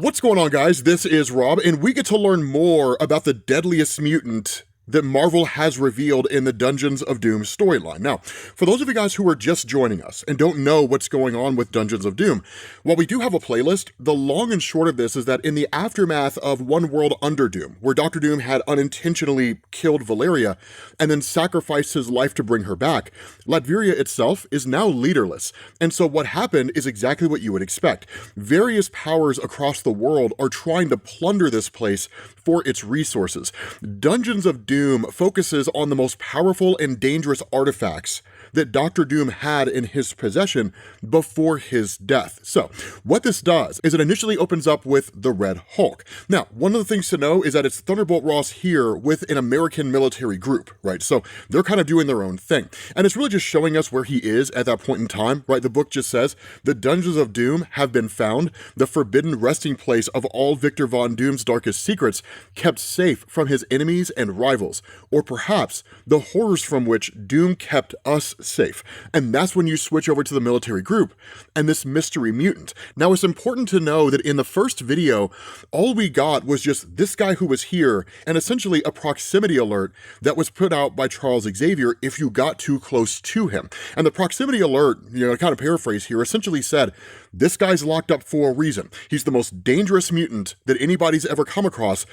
What's going on, guys? This is Rob, and we get to learn more about the deadliest mutant that Marvel has revealed in the Dungeons of Doom storyline. Now, for those of you guys who are just joining us and don't know what's going on with Dungeons of Doom, while we do have a playlist, the long and short of this is that in the aftermath of One World Under Doom, where Dr. Doom had unintentionally killed Valeria and then sacrificed his life to bring her back, Latveria itself is now leaderless. And so what happened is exactly what you would expect. Various powers across the world are trying to plunder this place for its resources. Dungeons of Doom focuses on the most powerful and dangerous artifacts that Dr. Doom had in his possession before his death. So, what this does is it initially opens up with the Red Hulk. Now, one of the things to know is that it's Thunderbolt Ross here with an American military group, right? So, they're kind of doing their own thing. And it's really just showing us where he is at that point in time, right? The book just says, the Dungeons of Doom have been found, the forbidden resting place of all Victor Von Doom's darkest secrets, kept safe from his enemies and rivals, or perhaps the horrors from which Doom kept us safe. And that's when you switch over to the military group and this mystery mutant. Now, it's important to know that in the first video, all we got was just this guy who was here and essentially a proximity alert that was put out by Charles Xavier if you got too close to him. And the proximity alert, kind of paraphrase here, essentially said, this guy's locked up for a reason. He's the most dangerous mutant that anybody's ever come across.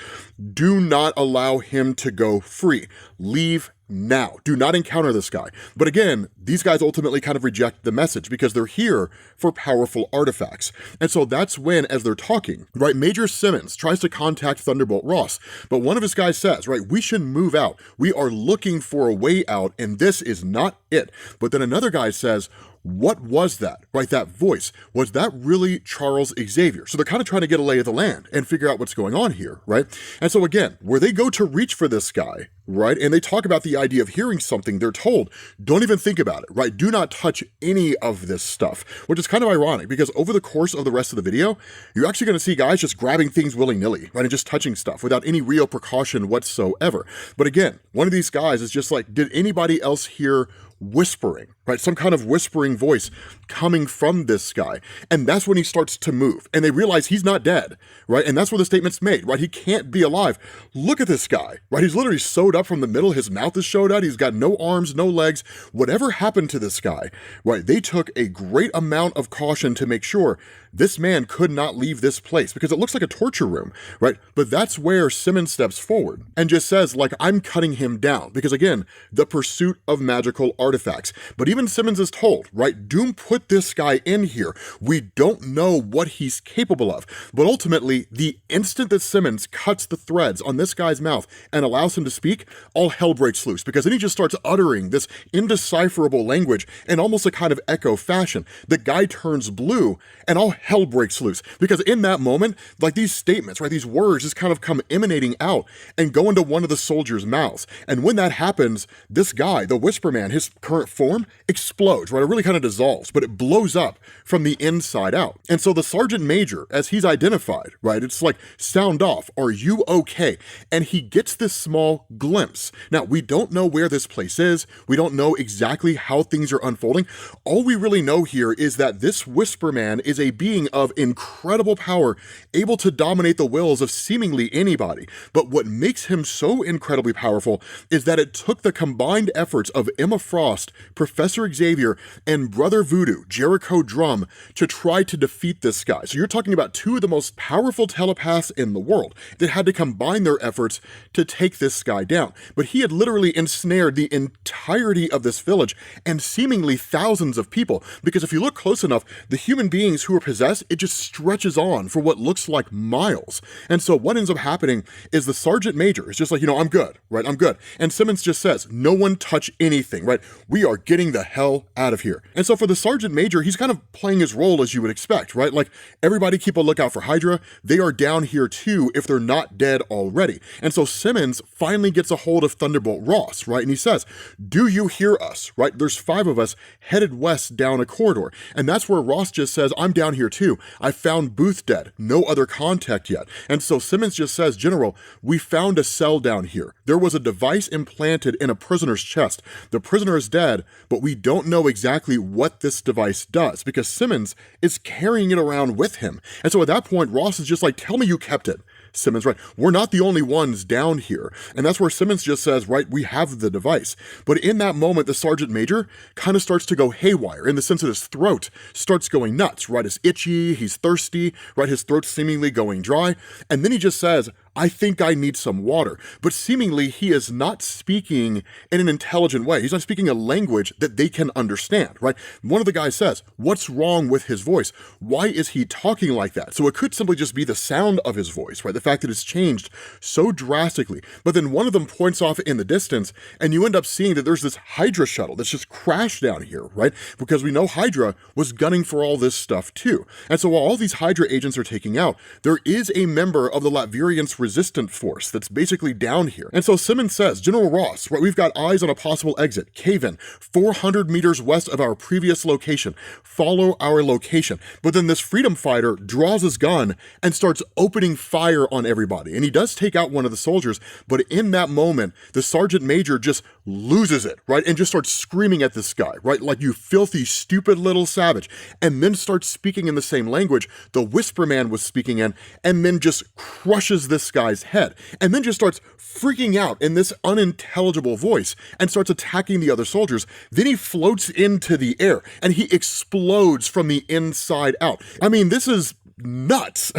Do not allow him to go free. Leave now. Do not encounter this guy. But again, these guys ultimately kind of reject the message because they're here for powerful artifacts. And so that's when, as they're talking, right, Major Simmons tries to contact Thunderbolt Ross, but one of his guys says, right, we should move out. We are looking for a way out, and this is not it. But then another guy says, what was that, right? That voice, was that really Charles Xavier? So they're kind of trying to get a lay of the land and figure out what's going on here, right? And so again, where they go to reach for this guy, right? And they talk about the idea of hearing something, they're told, don't even think about it, right? Do not touch any of this stuff, which is kind of ironic because over the course of the rest of the video, you're actually going to see guys just grabbing things willy-nilly, right? And just touching stuff without any real precaution whatsoever. But again, one of these guys is just like, did anybody else hear whispering, right? Some kind of whispering voice coming from this guy. And that's when he starts to move. And they realize he's not dead, right? And that's where the statement's made, right? He can't be alive. Look at this guy, right? He's literally sewed up from the middle. His mouth is sewed out. He's got no arms, no legs. Whatever happened to this guy, right? They took a great amount of caution to make sure this man could not leave this place because it looks like a torture room, right? But that's where Simmons steps forward and just says, like, I'm cutting him down because again, the pursuit of magical artifacts. But even Simmons is told, right? Doom put this guy in here. We don't know what he's capable of. But ultimately, the instant that Simmons cuts the threads on this guy's mouth and allows him to speak, all hell breaks loose because then he just starts uttering this indecipherable language in almost a kind of echo fashion. The guy turns blue and all hell breaks loose because in that moment, like these statements, right? These words just kind of come emanating out and go into one of the soldiers' mouths. And when that happens, this guy, the Whisper Man, his current form explodes, right? It really kind of dissolves, but it blows up from the inside out. And so the Sergeant Major, as he's identified, right? It's like, sound off, are you okay? And he gets this small glimpse. Now, we don't know where this place is. We don't know exactly how things are unfolding. All we really know here is that this Whisper Man is a being of incredible power, able to dominate the wills of seemingly anybody. But what makes him so incredibly powerful is that it took the combined efforts of Emma Frost, Professor Xavier, and Brother Voodoo, Jericho Drum, to try to defeat this guy. So you're talking about two of the most powerful telepaths in the world that had to combine their efforts to take this guy down. But he had literally ensnared the entirety of this village and seemingly thousands of people, because if you look close enough, the human beings who are possessed, it just stretches on for what looks like miles. And so what ends up happening is the Sergeant Major is just like, I'm good, right? I'm good. And Simmons just says, no one touch anything, right? We are getting the hell out of here. And so for the Sergeant Major, he's kind of playing his role as you would expect, right? Like, everybody keep a lookout for Hydra. They are down here too if they're not dead already. And so Simmons finally gets a hold of Thunderbolt Ross, right? And he says, do you hear us, right? There's 5 of us headed west down a corridor. And that's where Ross just says, I'm down here too. I found Booth dead. No other contact yet. And so Simmons just says, General, we found a cell down here. there was a device implanted in a prisoner's chest. The prisoner is dead, but we don't know exactly what this device does because Simmons is carrying it around with him. And so at that point, Ross is just like, tell me you kept it. Simmons, right? We're not the only ones down here. And that's where Simmons just says, right, we have the device. But in that moment, the Sergeant Major kind of starts to go haywire in the sense that his throat starts going nuts, right? It's itchy, he's thirsty, right? His throat's seemingly going dry. And then he just says, I think I need some water. But seemingly he is not speaking in an intelligent way. He's not speaking a language that they can understand, right? One of the guys says, what's wrong with his voice? Why is he talking like that? So it could simply just be the sound of his voice, right? The fact that it's changed so drastically. But then one of them points off in the distance and you end up seeing that there's this Hydra shuttle that's just crashed down here, right? Because we know Hydra was gunning for all this stuff too. And so while all these Hydra agents are taking out, there is a member of the Latvians' resistant force that's basically down here. And so Simmons says, General Ross, right, we've got eyes on a possible exit, cave-in, 400 meters west of our previous location. Follow our location. But then this freedom fighter draws his gun and starts opening fire on everybody. And he does take out one of the soldiers, but in that moment, the Sergeant Major just loses it, right? And just starts screaming at this guy, right? Like, you filthy, stupid little savage. And then starts speaking in the same language the Whisper Man was speaking in, and then just crushes this guy's head. And then just starts freaking out in this unintelligible voice and starts attacking the other soldiers. Then he floats into the air and he explodes from the inside out. I mean, this is nuts.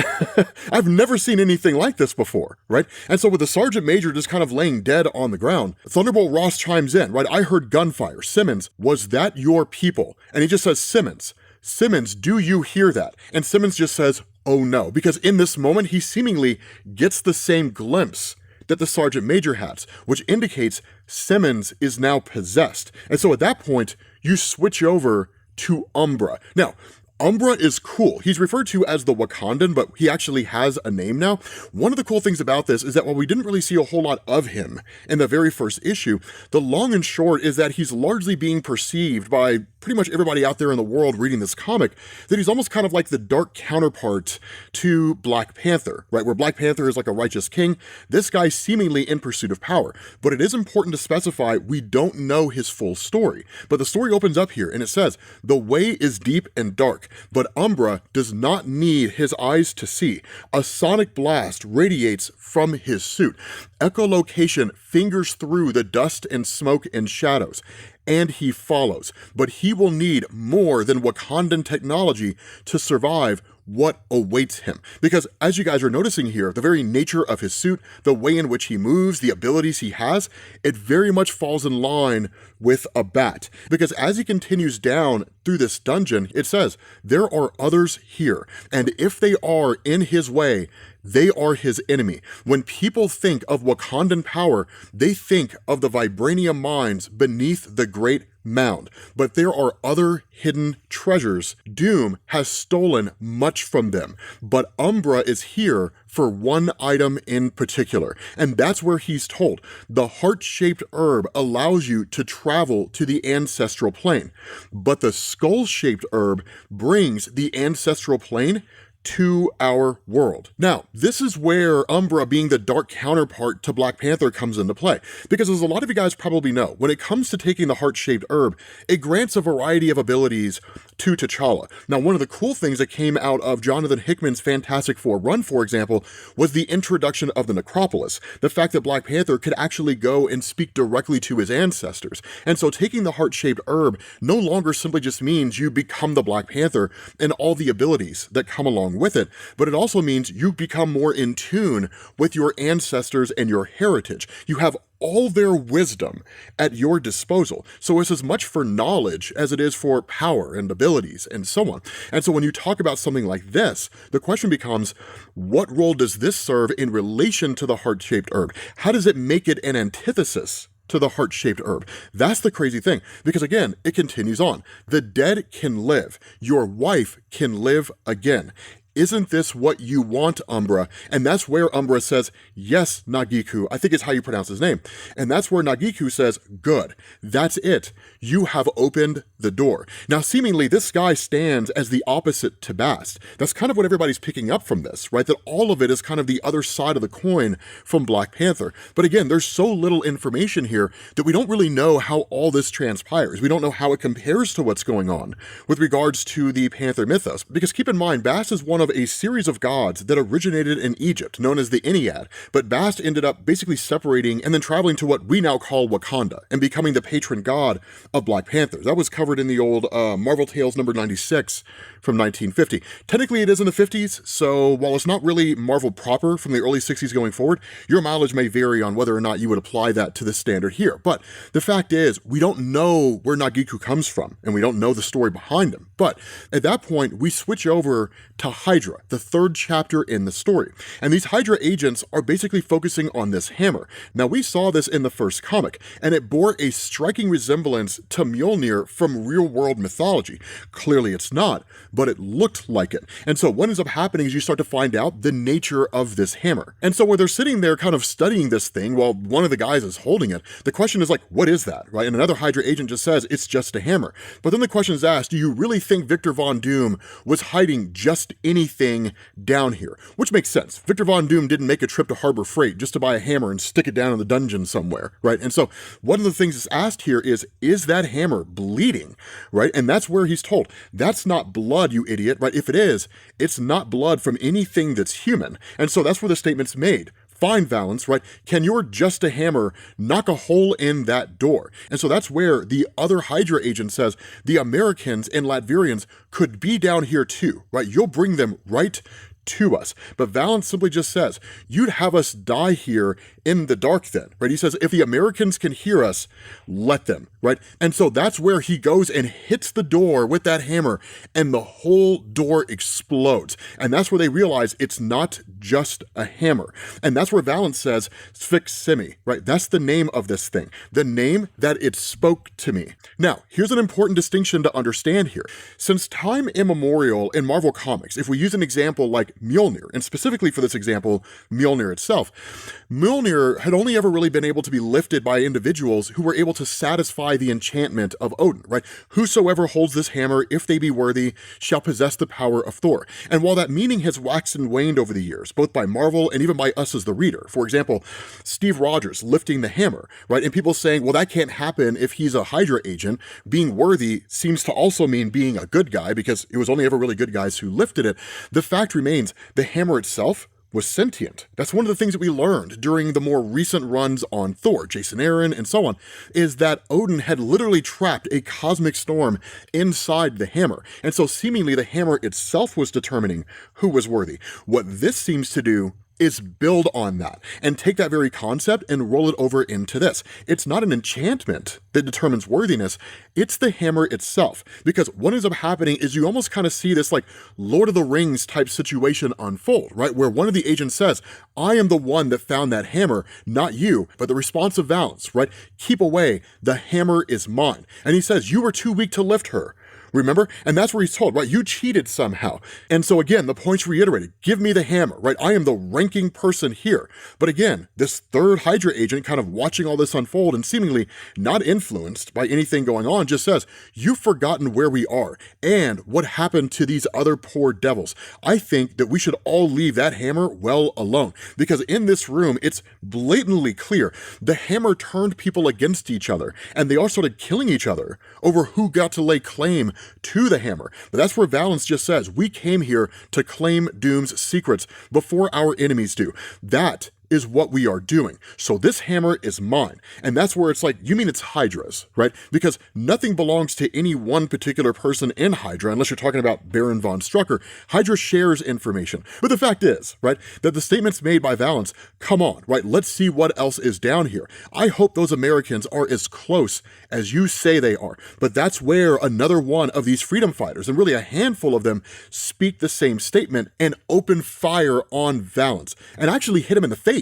I've never seen anything like this before, right? And so with the Sergeant Major just kind of laying dead on the ground, Thunderbolt Ross chimes in, right? I heard gunfire. Simmons, was that your people? And he just says, Simmons, do you hear that? And Simmons just says, oh no, because in this moment, he seemingly gets the same glimpse that the Sergeant Major has, which indicates Simmons is now possessed. And so at that point, you switch over to Umbra. Now, Umbra is cool. He's referred to as the Wakandan, but he actually has a name now. One of the cool things about this is that while we didn't really see a whole lot of him in the very first issue, the long and short is that he's largely being perceived by pretty much everybody out there in the world reading this comic that he's almost kind of like the dark counterpart to Black Panther, right? Where Black Panther is like a righteous king, this guy's seemingly in pursuit of power. But it is important to specify we don't know his full story. But the story opens up here and it says, the way is deep and dark, but Umbra does not need his eyes to see. A sonic blast radiates from his suit. Echolocation fingers through the dust and smoke and shadows, and he follows. But he will need more than Wakandan technology to survive what awaits him. Because as you guys are noticing here, the very nature of his suit, the way in which he moves, the abilities he has, it very much falls in line with a bat. Because as he continues down through this dungeon, it says, there are others here, and if they are in his way, they are his enemy. When people think of Wakandan power, they think of the vibranium mines beneath the Great Mound. But there are other hidden treasures. Doom has stolen much from them, but Umbra is here for one item in particular. And that's where he's told, the heart-shaped herb allows you to travel to the ancestral plane, but the skull-shaped herb brings the ancestral plane to our world. Now, this is where Umbra being the dark counterpart to Black Panther comes into play. Because as a lot of you guys probably know, when it comes to taking the heart-shaped herb, it grants a variety of abilities to T'Challa. Now, one of the cool things that came out of Jonathan Hickman's Fantastic Four run, for example, was the introduction of the Necropolis. The fact that Black Panther could actually go and speak directly to his ancestors. And so taking the heart-shaped herb no longer simply just means you become the Black Panther and all the abilities that come along with it, but it also means you become more in tune with your ancestors and your heritage. You have all their wisdom at your disposal. So it's as much for knowledge as it is for power and abilities and so on. And so when you talk about something like this, the question becomes, what role does this serve in relation to the heart-shaped herb? How does it make it an antithesis to the heart-shaped herb? That's the crazy thing, because again, it continues on. The dead can live. Your wife can live again. isn't this what you want, Umbra? And that's where Umbra says, yes, Nagiku, I think is how you pronounce his name. And that's where Nagiku says, good, that's it. You have opened the door. Now, seemingly, this guy stands as the opposite to Bast. That's kind of what everybody's picking up from this, right? That all of it is kind of the other side of the coin from Black Panther. But again, there's so little information here that we don't really know how all this transpires. We don't know how it compares to what's going on with regards to the Panther mythos. Because keep in mind, Bast is one of a series of gods that originated in Egypt, known as the Ennead. But Bast ended up basically separating and then traveling to what we now call Wakanda and becoming the patron god of Black Panthers. That was covered in the old Marvel Tales number 96 from 1950. Technically, it is in the 50s, so while it's not really Marvel proper from the early 60s going forward, your mileage may vary on whether or not you would apply that to the standard here. But the fact is, we don't know where Nagiku comes from, and we don't know the story behind him. But at that point, we switch over to Hydra, the third chapter in the story. And these Hydra agents are basically focusing on this hammer. Now, we saw this in the first comic, and it bore a striking resemblance to Mjolnir from real-world mythology. Clearly, it's not, but it looked like it. And so what ends up happening is you start to find out the nature of this hammer. And so where they're sitting there kind of studying this thing while one of the guys is holding it, the question is like, what is that, right? And another Hydra agent just says, it's just a hammer. But then the question is asked, do you really think Victor Von Doom was hiding just anything down here? Which makes sense. Victor Von Doom didn't make a trip to Harbor Freight just to buy a hammer and stick it down in the dungeon somewhere, right? And so one of the things that's asked here is that hammer bleeding, right? And that's where he's told, that's not blood, you idiot, right? If it is, it's not blood from anything that's human. And so that's where the statement's made. Fine, Valance, right? Can your just a hammer knock a hole in that door? And so that's where the other Hydra agent says the Americans and Latverians could be down here too, right? You'll bring them right to us. But Valance simply just says, you'd have us die here in the dark then, right? He says, if the Americans can hear us, let them, right? And so that's where he goes and hits the door with that hammer, and the whole door explodes. And that's where they realize it's not just a hammer. And that's where Valance says, Sviksemi, right? That's the name of this thing, the name that it spoke to me. Now, here's an important distinction to understand here. Since time immemorial in Marvel Comics, if we use an example like Mjolnir, and specifically for this example, Mjolnir itself, Mjolnir had only ever really been able to be lifted by individuals who were able to satisfy the enchantment of Odin, right? Whosoever holds this hammer, if they be worthy, shall possess the power of Thor. And while that meaning has waxed and waned over the years, both by Marvel and even by us as the reader, for example, Steve Rogers lifting the hammer, right? And people saying, well, that can't happen if he's a Hydra agent. Being worthy seems to also mean being a good guy, because it was only ever really good guys who lifted it. The fact remains, the hammer itself was sentient. That's one of the things that we learned during the more recent runs on Thor, Jason Aaron, and so on, is that Odin had literally trapped a cosmic storm inside the hammer. And so seemingly the hammer itself was determining who was worthy. What this seems to do is build on that and take that very concept and roll it over into this. It's not an enchantment that determines worthiness, it's the hammer itself. Because what ends up happening is you almost kind of see this like Lord of the Rings type situation unfold, right? Where one of the agents says, I am the one that found that hammer, not you. But the response of Valance, right? Keep away, the hammer is mine. And he says, you were too weak to lift her. Remember? And that's where he's told, right? You cheated somehow. And so again, the point's reiterated. Give me the hammer, right? I am the ranking person here. But again, this third Hydra agent kind of watching all this unfold and seemingly not influenced by anything going on just says, you've forgotten where we are and what happened to these other poor devils. I think that we should all leave that hammer well alone, because in this room, it's blatantly clear the hammer turned people against each other, and they all started killing each other over who got to lay claim to the hammer. But that's where Valance just says, we came here to claim Doom's secrets before our enemies do. That is what we are doing. So this hammer is mine. And that's where it's like, you mean it's Hydra's, right? Because nothing belongs to any one particular person in Hydra, unless you're talking about Baron von Strucker. Hydra shares information. But the fact is, right, that the statements made by Valance, come on, right, let's see what else is down here. I hope those Americans are as close as you say they are. But that's where another one of these freedom fighters, and really a handful of them, speak the same statement and open fire on Valance and actually hit him in the face,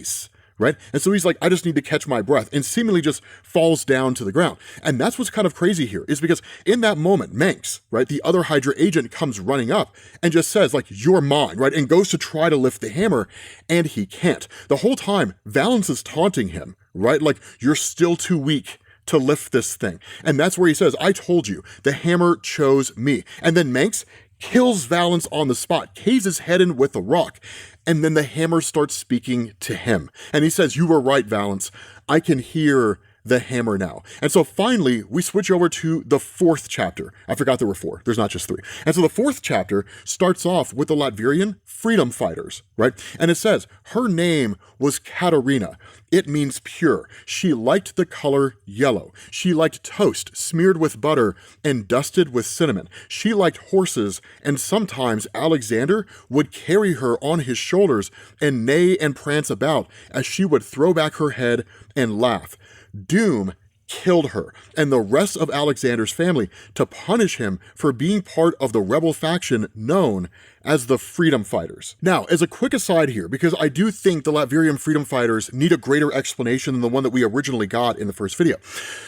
right? And so he's like, I just need to catch my breath, and seemingly just falls down to the ground. And that's what's kind of crazy here, is because in that moment, Manx, right, the other Hydra agent comes running up and just says, like, you're mine, right, and goes to try to lift the hammer, and he can't. The whole time, Valance is taunting him, right, like, you're still too weak to lift this thing. And that's where he says, I told you, the hammer chose me. And then Manx kills Valance on the spot, caves his head in with a rock, and then the hammer starts speaking to him. And he says, you were right, Valance. I can hear the hammer now. And so finally, we switch over to the 4th chapter. I forgot there were 4. There's not just 3. And so the 4th chapter starts off with the Latvian freedom fighters, right? And it says, her name was Katarina. It means pure. She liked the color yellow. She liked toast smeared with butter and dusted with cinnamon. She liked horses, and sometimes Alexander would carry her on his shoulders and neigh and prance about as she would throw back her head and laugh. Doom killed her and the rest of Alexander's family to punish him for being part of the rebel faction known as the Freedom Fighters. Now, as a quick aside here, because I do think the Latvian Freedom Fighters need a greater explanation than the one that we originally got in the first video.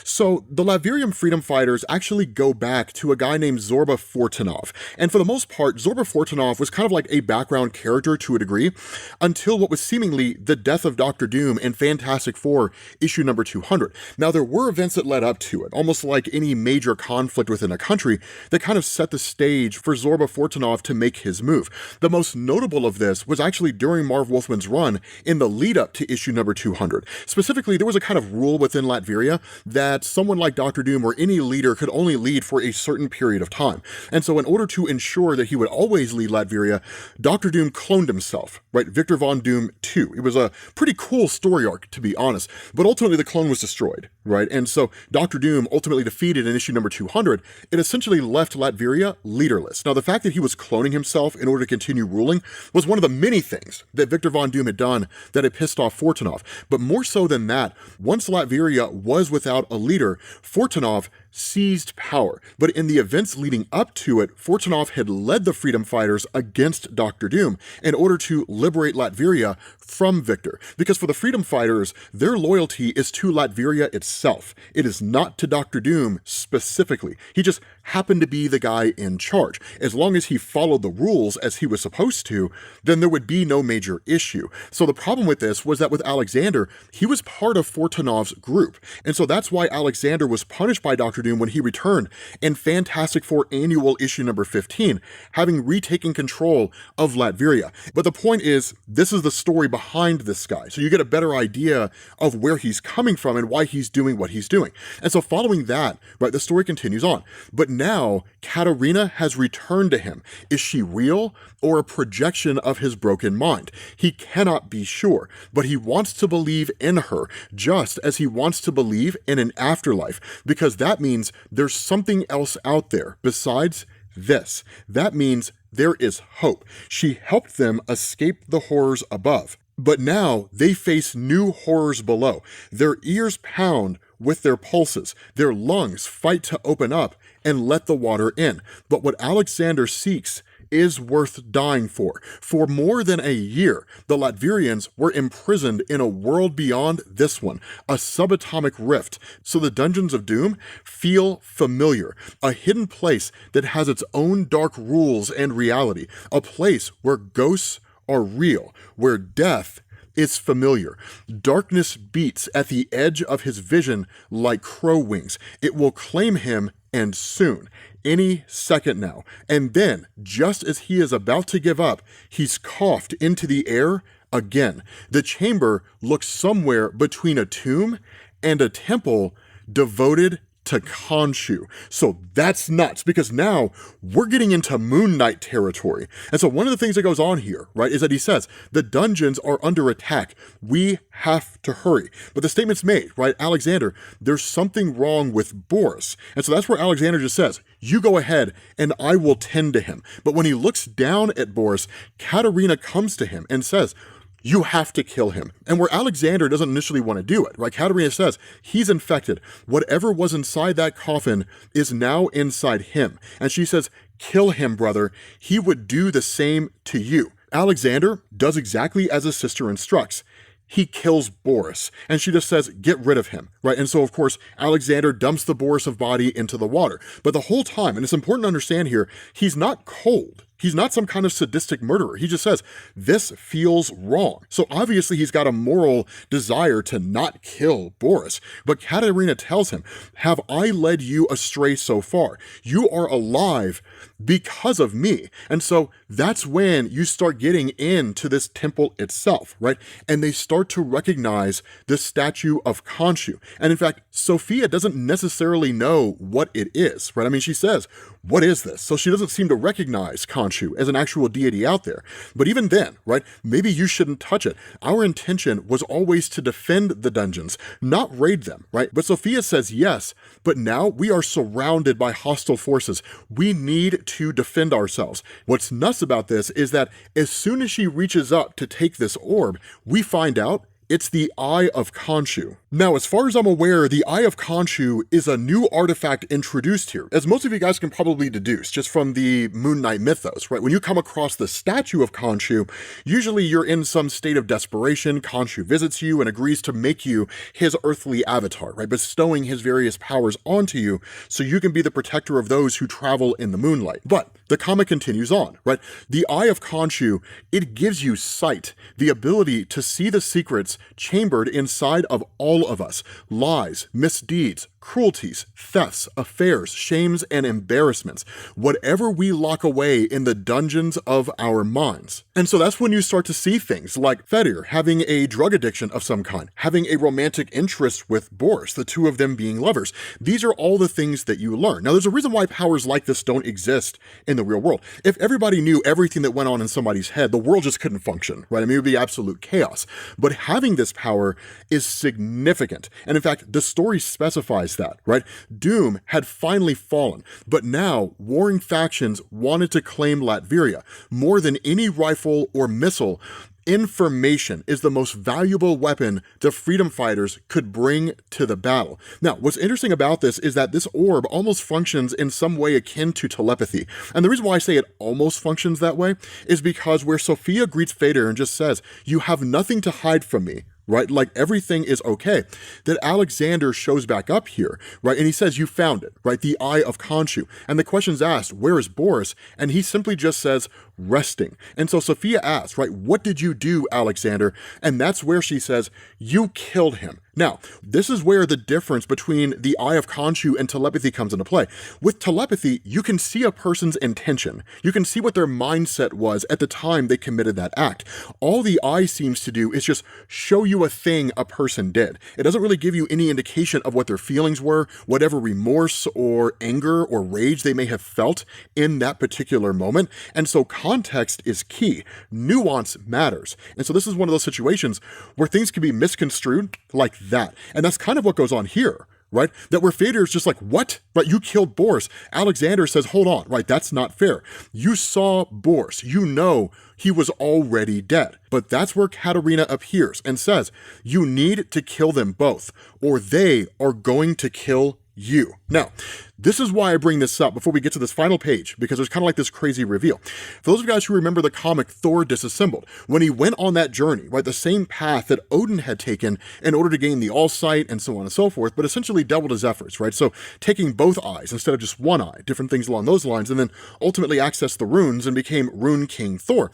So, the Latvian Freedom Fighters actually go back to a guy named Zorba Fortunov. And for the most part, Zorba Fortunov was kind of like a background character to a degree, until what was seemingly the death of Dr. Doom in Fantastic Four, issue number 200. Now, there were events that led up to it, almost like any major conflict within a country, that kind of set the stage for Zorba Fortunov to make his move. The most notable of this was actually during Marv Wolfman's run in the lead up to issue number 200. Specifically, there was a kind of rule within Latveria that someone like Dr. Doom or any leader could only lead for a certain period of time. And so in order to ensure that he would always lead Latveria, Dr. Doom cloned himself, right? Victor Von Doom 2. It was a pretty cool story arc, to be honest, but ultimately the clone was destroyed, right? And so Dr. Doom ultimately defeated in issue number 200. It essentially left Latveria leaderless. Now, the fact that he was cloning himself in order to continue ruling was one of the many things that Victor Von Doom had done that had pissed off Fortunov. But more so than that, once Latveria was without a leader, Fortunov seized power. But in the events leading up to it, Fortunov had led the Freedom Fighters against Dr. Doom in order to liberate Latveria from Victor. Because for the Freedom Fighters, their loyalty is to Latveria itself. It is not to Dr. Doom specifically. He just happened to be the guy in charge. As long as he followed the rules as he was supposed to, then there would be no major issue. So the problem with this was that with Alexander, he was part of Fortunov's group. And so that's why Alexander was punished by Dr. Doom when he returned in Fantastic Four Annual issue number 15, having retaken control of Latveria. But the point is, this is the story behind this guy. So you get a better idea of where he's coming from and why he's doing what he's doing. And so following that, right, the story continues on. But now, Katarina has returned to him. Is she real or a projection of his broken mind? He cannot be sure, but he wants to believe in her, just as he wants to believe in an afterlife, because that means there's something else out there besides this. That means there is hope. She helped them escape the horrors above, but now they face new horrors below. Their ears pound with their pulses. Their lungs fight to open up and let the water in. But what Alexander seeks is worth dying for. For more than a year, the Latvians were imprisoned in a world beyond this one, a subatomic rift. So the Dungeons of Doom feel familiar, a hidden place that has its own dark rules and reality, a place where ghosts are real, where death is familiar. Darkness beats at the edge of his vision like crow wings. It will claim him, and soon, any second now. And then, just as he is about to give up, he's coughed into the air again. The chamber looks somewhere between a tomb and a temple devoted to Konshu. So that's nuts, because now we're getting into Moon Knight territory. And so one of the things that goes on here, right, is that he says, the dungeons are under attack. We have to hurry. But the statement's made, right, Alexander, there's something wrong with Boris. And so that's where Alexander just says, you go ahead and I will tend to him. But when he looks down at Boris, Katarina comes to him and says, you have to kill him. And where Alexander doesn't initially want to do it, right? Katarina says, he's infected. Whatever was inside that coffin is now inside him. And she says, kill him, brother. He would do the same to you. Alexander does exactly as his sister instructs. he kills Boris, and she just says, get rid of him, right? And so, of course, Alexander dumps the Borisov body into the water. But the whole time, and it's important to understand here, he's not cold. He's not some kind of sadistic murderer. He just says, this feels wrong. So obviously he's got a moral desire to not kill Boris. But Katerina tells him, have I led you astray so far? You are alive because of me. And so that's when you start getting into this temple itself, right? And they start to recognize the statue of Konshu. And in fact, Sophia doesn't necessarily know what it is, right? I mean, she says, what is this? So she doesn't seem to recognize Konshu as an actual deity out there. But even then, right, maybe you shouldn't touch it. Our intention was always to defend the dungeons, not raid them, right? But Sophia says yes, but now we are surrounded by hostile forces. We need to defend ourselves. What's nuts about this is that as soon as she reaches up to take this orb, we find out it's the Eye of Khonshu. Now, as far as I'm aware, the Eye of Khonshu is a new artifact introduced here, as most of you guys can probably deduce just from the Moon Knight mythos, right? When you come across the statue of Khonshu, usually you're in some state of desperation. Khonshu visits you and agrees to make you his earthly avatar, right? Bestowing his various powers onto you so you can be the protector of those who travel in the moonlight. But the comic continues on, right? The Eye of Khonshu, it gives you sight, the ability to see the secrets chambered inside of all of us. Lies, misdeeds, cruelties, thefts, affairs, shames, and embarrassments. Whatever we lock away in the dungeons of our minds. And so that's when you start to see things like Fedir having a drug addiction of some kind, having a romantic interest with Boris, the two of them being lovers. These are all the things that you learn. Now, there's a reason why powers like this don't exist in the real world. If everybody knew everything that went on in somebody's head, the world just couldn't function, right? I mean, it would be absolute chaos. But having this power is significant. And in fact, the story specifies that, right? Doom had finally fallen, but now warring factions wanted to claim Latveria. More than any rifle or missile, information is the most valuable weapon the freedom fighters could bring to the battle. Now, what's interesting about this is that this orb almost functions in some way akin to telepathy. And the reason why I say it almost functions that way is because where Sophia greets Vader and just says, you have nothing to hide from me, right? Like everything is okay. That Alexander shows back up here, right? And he says, you found it, right? The Eye of Khonshu. And the question's asked, where is Boris? And he simply just says, resting. And so Sophia asks, right, what did you do, Alexander? And that's where she says, you killed him. Now, this is where the difference between the Eye of Khonshu and telepathy comes into play. With telepathy, you can see a person's intention. You can see what their mindset was at the time they committed that act. All the eye seems to do is just show you a thing a person did. It doesn't really give you any indication of what their feelings were, whatever remorse or anger or rage they may have felt in that particular moment. And so context is key. Nuance matters. And so this is one of those situations where things can be misconstrued like that. And that's kind of what goes on here, right? That where Vader is just like, what? Right, you killed Boris. Alexander says, hold on, right? That's not fair. You saw Boris. You know he was already dead. But that's where Katerina appears and says, you need to kill them both, or they are going to kill you. Now, this is why I bring this up before we get to this final page, because there's kind of like this crazy reveal. For those of you guys who remember the comic Thor Disassembled, when he went on that journey, right, the same path that Odin had taken in order to gain the All-Sight and so on and so forth, but essentially doubled his efforts, right? So taking both eyes instead of just one eye, different things along those lines, and then ultimately accessed the runes and became Rune King Thor.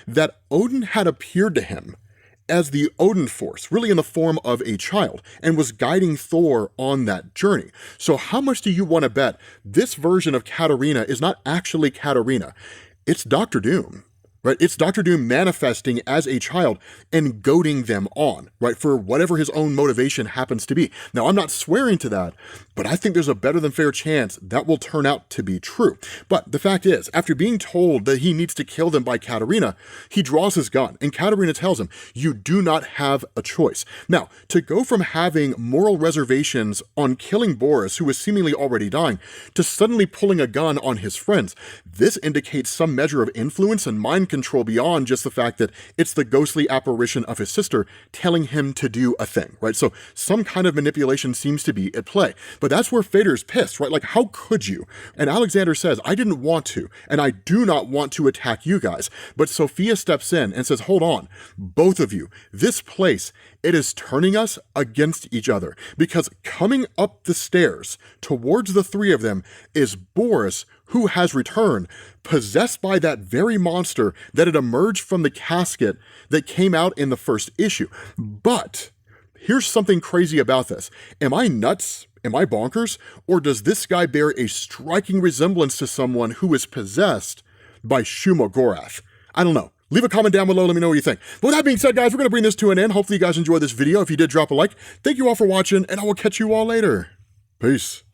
That Odin had appeared to him as the Odin Force, really in the form of a child, and was guiding Thor on that journey. So how much do you want to bet this version of Katerina is not actually Katerina? It's Doctor Doom, right? It's Doctor Doom manifesting as a child and goading them on, right? For whatever his own motivation happens to be. Now, I'm not swearing to that, but I think there's a better than fair chance that will turn out to be true. But the fact is, after being told that he needs to kill them by Katerina, he draws his gun, and Katerina tells him, you do not have a choice. Now, to go from having moral reservations on killing Boris, who was seemingly already dying, to suddenly pulling a gun on his friends, this indicates some measure of influence and mind control beyond just the fact that it's the ghostly apparition of his sister telling him to do a thing, right? So some kind of manipulation seems to be at play. But that's where Fader's pissed, right? Like, how could you? And Alexander says, I didn't want to, and I do not want to attack you guys. But Sophia steps in and says, hold on, both of you, this place, it is turning us against each other, because coming up the stairs towards the three of them is Boris, who has returned, possessed by that very monster that had emerged from the casket that came out in the first issue. But here's something crazy about this. Am I nuts? Am I bonkers? Or does this guy bear a striking resemblance to someone who is possessed by Shuma Gorath? I don't know. Leave a comment down below, let me know what you think. But with that being said, guys, we're going to bring this to an end. Hopefully you guys enjoyed this video. If you did, drop a like. Thank you all for watching, and I will catch you all later. Peace.